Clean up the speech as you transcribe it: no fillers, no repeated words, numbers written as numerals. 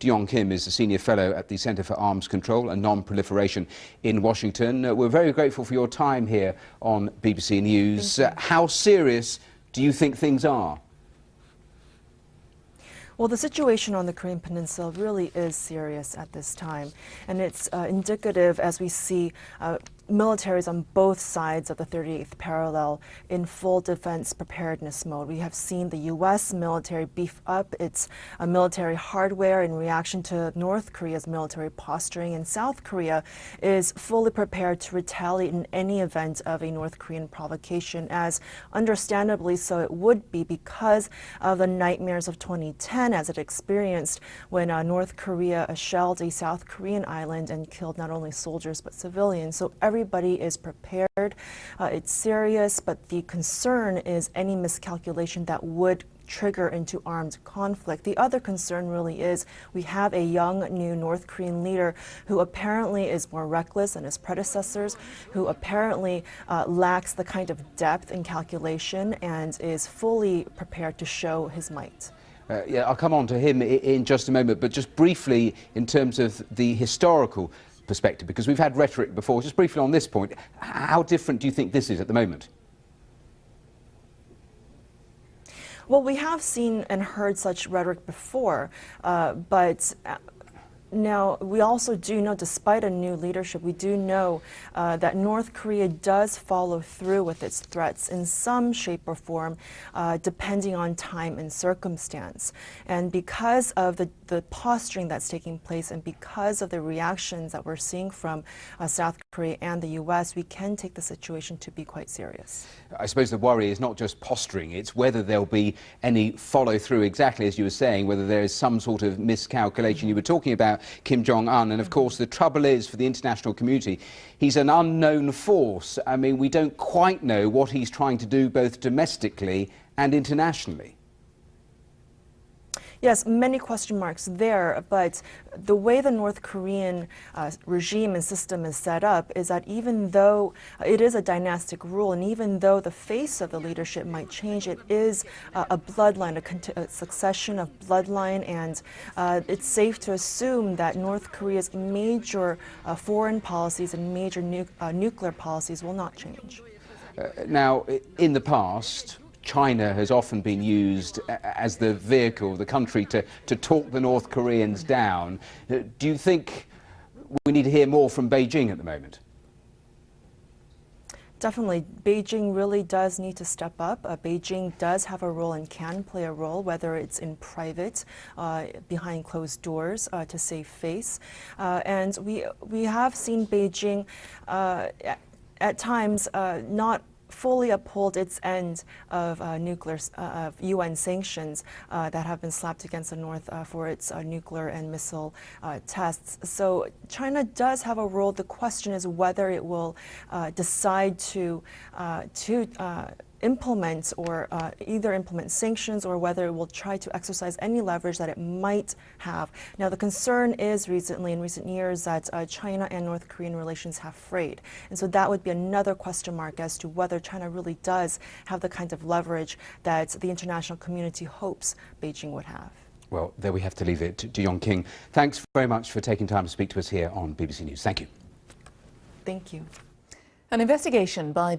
Duyeon Kim is a senior fellow at the Center for Arms Control and Non-Proliferation in Washington. We're very grateful for your time here on BBC News. How serious do you think things are? Well, the situation on the Korean Peninsula really is serious at this time, and it's indicative as we see militaries on both sides of the 38th parallel in full defense preparedness mode. We have seen the U.S. military beef up its military hardware in reaction to North Korea's military posturing, and South Korea is fully prepared to retaliate in any event of a North Korean provocation, as understandably so it would be because of the nightmares of 2010 as it experienced when North Korea shelled a South Korean island and killed not only soldiers but civilians. So everybody is prepared. It's serious, but the concern is any miscalculation that would trigger into armed conflict. The other concern really is we have a young new North Korean leader who apparently is more reckless than his predecessors, who apparently lacks the kind of depth and calculation and is fully prepared to show his might. Yeah, I'll come on to him in just a moment, but just briefly in terms of the historical perspective, because we've had rhetoric before, just briefly on this point, how different do you think this is at the moment? Well, we have seen and heard such rhetoric before, but now, we also do know, despite a new leadership, we do know that North Korea does follow through with its threats in some shape or form, depending on time and circumstance. And because of the posturing that's taking place and because of the reactions that we're seeing from South Korea and the U.S., we can take the situation to be quite serious. I suppose the worry is not just posturing, it's whether there'll be any follow-through, exactly as you were saying, whether there is some sort of miscalculation. You were talking about Kim Jong-un, and of course the trouble is for the international community, he's an unknown force. I mean, we don't quite know what he's trying to do both domestically and internationally. Yes, many question marks there, but the way the North Korean regime and system is set up is that even though it is a dynastic rule and even though the face of the leadership might change, it is a bloodline, a succession of bloodline, and it's safe to assume that North Korea's major foreign policies and major nuclear policies will not change. Now, in the past, China has often been used as the vehicle, the country to talk the North Koreans down. Do you think we need to hear more from Beijing at the moment? Definitely. Beijing really does need to step up. Beijing does have a role and can play a role, whether it's in private, behind closed doors, to save face. And we have seen Beijing at times not fully uphold its end of of UN sanctions that have been slapped against the North for its nuclear and missile tests. So China does have a role. The question is whether it will decide to implement or either implement sanctions or whether it will try to exercise any leverage that it might have. Now, the concern is in recent years that China and North Korean relations have frayed. And so that would be another question mark as to whether China really does have the kind of leverage that the international community hopes Beijing would have. Well, there we have to leave it. Duyeon Kim, thanks very much for taking time to speak to us here on BBC News. Thank you. Thank you. An investigation by